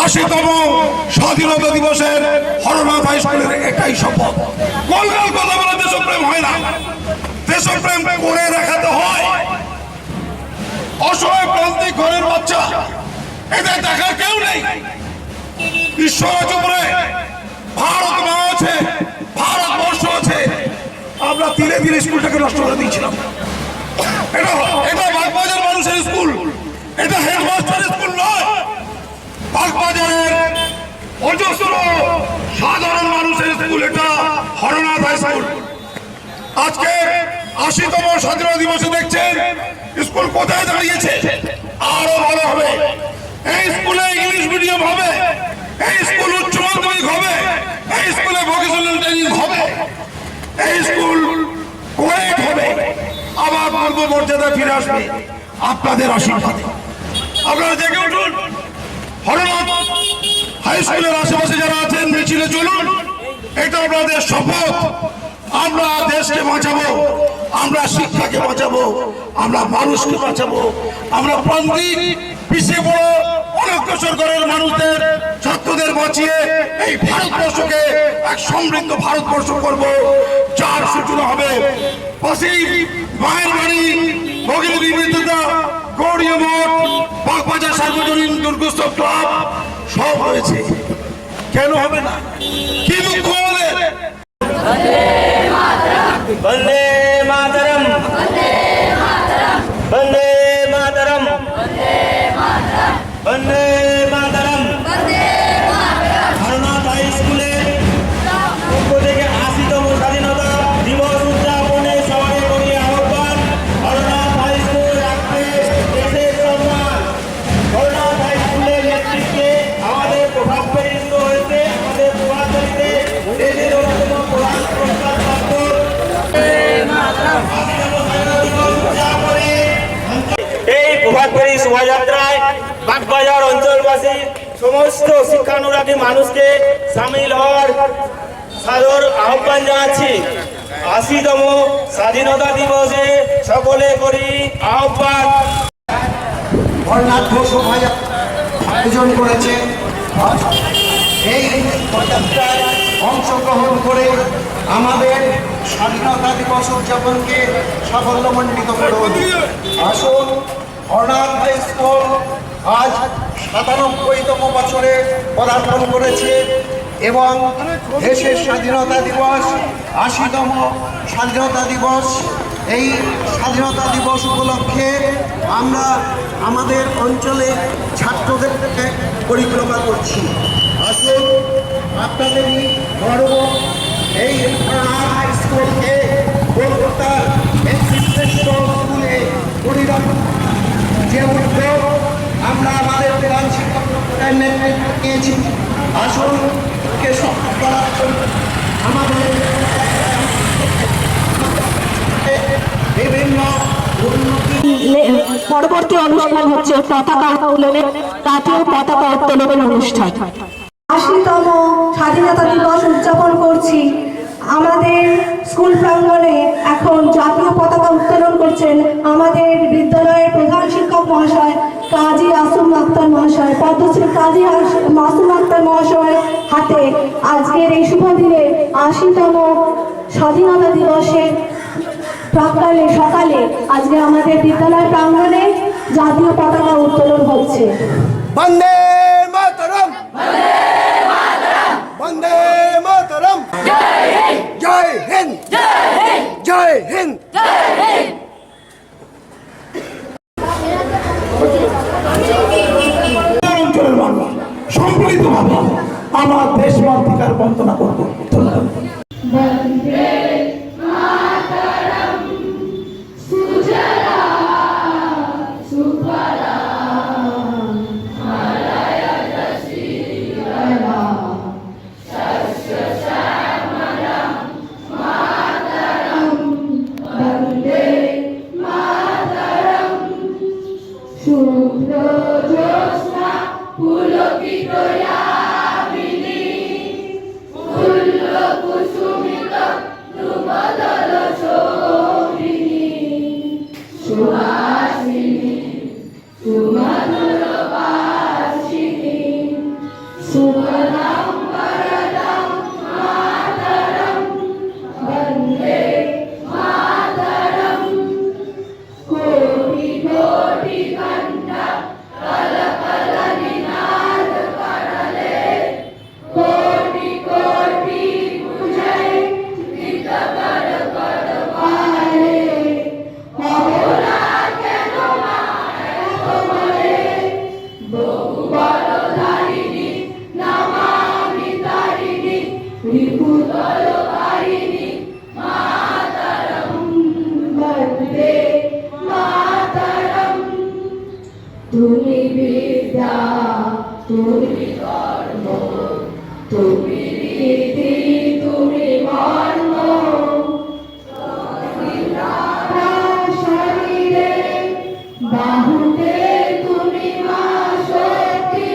80তম স্বাধীনতা দিবসের হরনাথ হাই স্কুলের এটাই শপথ। গোলগাল কথা বলে দেশপ্রেম হয় না, দেশপ্রেম করে দেখাতে হয়। অসহায় প্রান্তিক ঘরের বাচ্চা, এদের দেখার কেউ নেই। ঈশ্বর উপরে ভারত মা আছে, ভারতবর্ষ আছে। আমরা ধীরে ধীরে স্কুলটাকে নষ্ট করে দিয়েছিলাম। এটা বাগবাজার মানুষের স্কুল, এটা হেডমাস্টারের স্কুল নয়। বাগবাজারের অজস্র সাধারণ মানুষের স্কুল, এটা হরনাথ হাই স্কুল। আজকে 80তম স্বাধীনতা দিবসে দেখছেন স্কুল কোথায় দাঁড়িয়েছে। আরো ভালো হবে, এই স্কুলে ইংলিশ মিডিয়াম হবে, এই স্কুল উচ্চ মাধ্যমিক হবে, এই স্কুলে ভোকেশনাল ট্রেনিং হবে, এই স্কুল কোয়েট হবে, আবার পূর্ব মর্যাদা ফিরে আসবে আপনাদের আশীর্বাদে। আপনারা জেগে উঠুন। হরনাথ হাই স্কুলের আশেপাশে যারা আছেন মিছিলে চলুন, এটা আপনাদের শপথ। আমরা দেশকে বাঁচাবো, আমরা শিক্ষাকে বাঁচাবো, আমরা মানুষকে বাঁচাবো, আমরা প্রান্তিক পিছিয়ে পড়ো অনগ্রসর ঘরের মানুষদের, ছাত্রদের বাঁচিয়ে এই ভারতবর্ষকে এক সমৃদ্ধ ভারতবর্ষ করব, যার সূচনা হবে পাশেই মায়ের বাড়ি, ভগিনী বিদ্যুতা, গৌরীয় মঠ, বাগবাজার সার্বজনীন দুর্গোৎসব ক্লাব সব হয়েছে। কেন হবে না? কি দুঃখ আমাদের? वंदे मातरम, वंदे मातरम, वंदे मातरम, वंदे मातरम। हरनाथ हाई स्कूले পক্ষ থেকে 80তম স্বাধীনতা দিবস উদযাপনে সবাই করি আহ্বান। হরনাথ হাই স্কুল রাখতে দেশের সম্মান। হরনাথ হাই স্কুলের নেতৃত্বে আমাদের প্রভাব প্রেরিত হয়েছে, আমাদের প্রভাবশালীতে দেশের অন্যতম প্রধান পুরস্কারপ্রাপ্ত এই প্রভাতফেরি শোভাযাত্রায় বাগবাজার অঞ্চলবাসী সমস্ত শিক্ষানুরাগী মানুষকে সামিল হওয়ার সাদর আহ্বান জানাচ্ছি। 80তম স্বাধীনতা দিবসে সকলে করি আহ্বান। হরনাথ শোভাযাত্রা আয়োজন করেছে। এই শোভাযাত্রায় অংশগ্রহণ করে আমাদের স্বাধীনতা দিবস উদযাপনকে সাফল্যমণ্ডিত করুন। আসুন, হরনাথ হাই স্কুল আজ 97তম বছরে পদার্পণ করেছে এবং দেশের স্বাধীনতা দিবস 80তম স্বাধীনতা দিবস। এই স্বাধীনতা দিবস উপলক্ষে আমরা আমাদের অঞ্চলে ছাত্রদেরকে পরিক্রমা করছি। আসুন, আপনাদেরই গর্ব এই হরনাথ হাই স্কুলকে কলকাতার একটি শ্রেষ্ঠ স্কুলে পরিণত যে উদ্যোগ আমরা আমাদের প্রধান শিক্ষক নেতৃত্ব নিয়েছি। আসুন, কে সফল করার জন্য আমাদের বিভিন্ন পরবর্তী অনুষ্ঠান হচ্ছে পতাকা উত্তোলনের, জাতীয় পতাকা উত্তোলনের অনুষ্ঠান। 80তম স্বাধীনতা দিবস উদযাপন করছি। আমাদের স্কুল প্রাঙ্গণে এখন জাতীয় পতাকা উত্তোলন করছেন আমাদের বিদ্যালয়ের প্রধান শিক্ষক মহাশয় কাজী আসুম আক্তার মহাশয়। পদ্মশ্রী কাজী মাসুম আক্তার মহাশয় হাতে আজকের এই শুভ দিনে 80তম স্বাধীনতা দিবসের প্রাক্কালে সকালে আজকে আমাদের বিদ্যালয় প্রাঙ্গণে জাতীয় পতাকা উত্তোলন হচ্ছে। বন্দে মাতরম, বন্দে মাতরম, জয় হিন্দ, জয় হিন্দ। অঞ্চলের মানুষ সম্মিলিতভাবে আমার দেশ মাতৃকার বন্দনা করব। ধন্যবাদ। কুসুমিত सुतरां वरदां मातरं वन्दे मातरं कोटि कोटि कंठ कल कल निनाद करले कोटि कोटि पूजय नित कर कर पाले अहोरा केन मारे तुम्हारे बहु बलधारिणी नमामि तारिणी रिपुतलकारिणी मातरं वन्दे मातरं তুমি বিদ্যা তুমি কর্ম তুমি নীতি তুমি মর্ম শরীরে বাহুতে তুমি মা শক্তি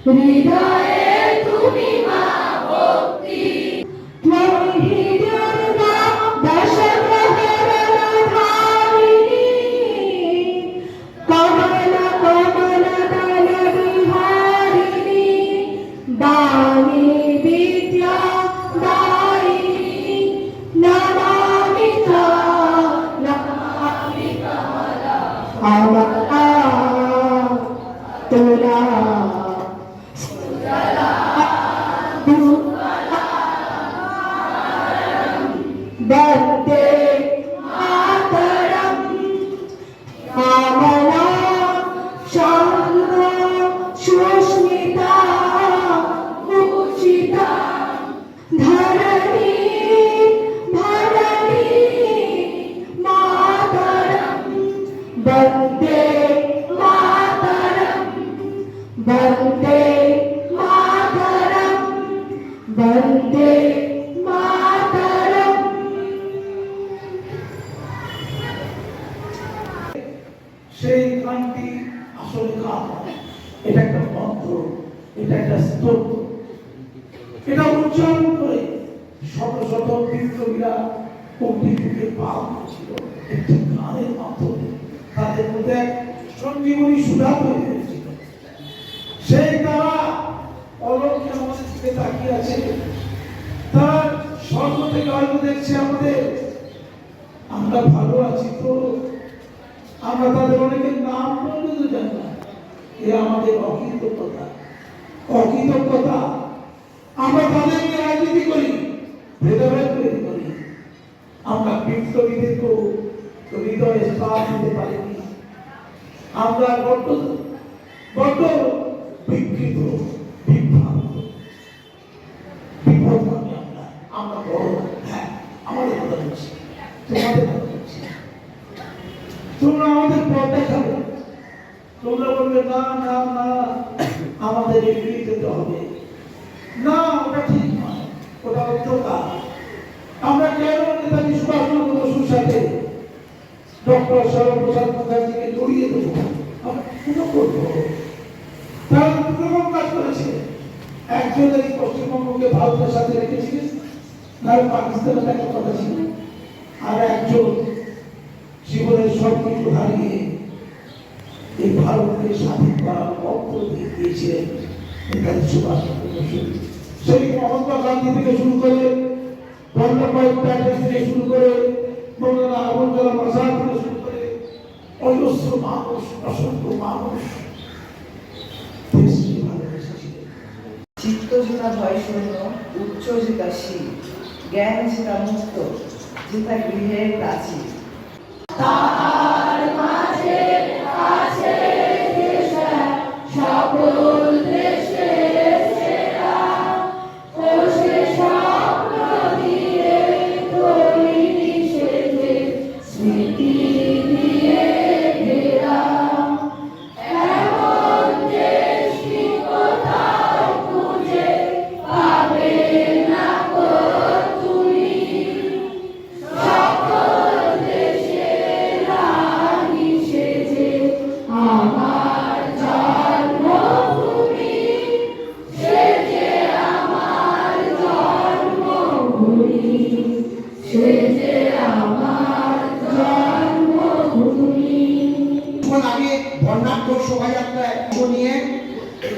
হৃদয়ে তুমি মা ভক্তি তুমি দুর্গা দশগ্রহণধারিণী কমল কমল দল বিহারিণী দানি বিদ্যা দায়িনী নমামি নমামি কমলা আমলা তোলা वन्दे मातरं कामना शान्ता सुस्मिता मुचिता धरणी भरणी मातरं वन्दे मातरं वन्दे मातरं वन्दे मातरं সেই গানটি আসলে গান নয়। এটা একটা মন্ত্র, এটা একটা স্তোত্র। এটা উচ্চারণ করে শত শত বিপ্লবীরা অগ্নিযুগে পার হয়েছিল একটি গানের মাধ্যমে। তাদের মধ্যে এক সঞ্জীবনী সুধা তৈরি হয়েছিল। সেই তারা অলৌকিক আমাদের দিকে তাকিয়ে আছে। তারা স্বর্গ থেকে হয়তো দেখছে আমাদের, আমরা ভালো আছি তো। আমরা তাদের অনেকের নাম পর্যন্ত জানি না। এ আমাদের অকৃতজ্ঞতা। অকৃতজ্ঞতা আমরা তাদেরকে রাজনীতি করি, ভেদাভেদ তৈরি করি। আমরা বিপ্লবীদেরকেও হৃদয়ে স্থান দিতে পারিনি। আমরা বড্ড বড্ড বিকৃত, বিভ্রান্ত, বিপদগামী। আমরা বড়, হ্যাঁ আমাদের কথা বলছি, তোমাদের কথা বলছি। তোমরা আমাদের পথ দেখাবে, তোমরা বলবে না না না আমাদের এগিয়ে যেতে হবে, না ওটা ঠিক নয়, ওটা অত্যতা। আমরা কেন নেতাজি সুভাষচন্দ্র বসুর সাথে ডক্টর শ্যামাপ্রসাদ মুখার্জিকে জড়িয়ে দেবো? আমরা কেন করবো? তারা দুটো রকম কাজ করেছে। একজন এই পশ্চিমবঙ্গকে ভারতের সাথে রেখেছিলেন, নাহলে পাকিস্তানের একটা কথা ছিল। আর একজন জীবনের সবকিছু হারিয়ে এই ভারতকে স্বাধীন করার পত্র দিয়ে দিয়েছিলেন নেতাজি সুভাষচন্দ্র বসু। সেই মহাত্মা গান্ধী থেকে শুরু করে, বল্লভভাই প্যাটেল থেকে শুরু করে, মৌলানা আবুল কালাম আজাদ থেকে শুরু করে অজস্র মানুষ, অসংখ্য মানুষ দেশকে ভালোবেসেছিলেন। চিত্ত যেটা ভয় শূন্য, উচ্চ যেটা শীল, জ্ঞান যেটা মুক্ত, যেটা গৃহের প্রাচীর। তার মাঝে আছে দেশে সকল দেশের সেরা ও সে স্বপ্ন দিয়ে তৈরি সেজে স্মৃতি দিয়ে ঘেরা এমন দেশ কি কোথাও খুঁজে পাবে না গো তুমি। সকল দেশের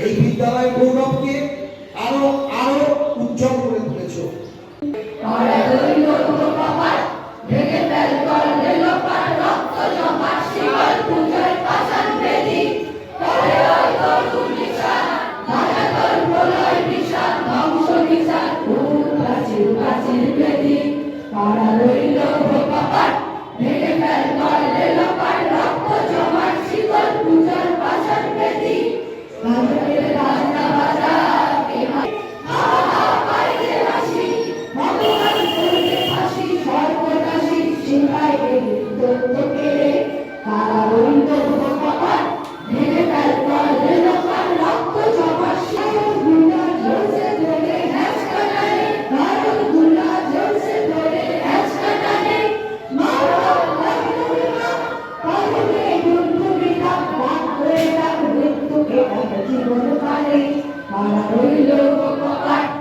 এই বিদ্যালয়ের গৌরবকে আরো আরো উজ্জ্বল করে তুলেছো। জীবন কালে মারা রইল কপাট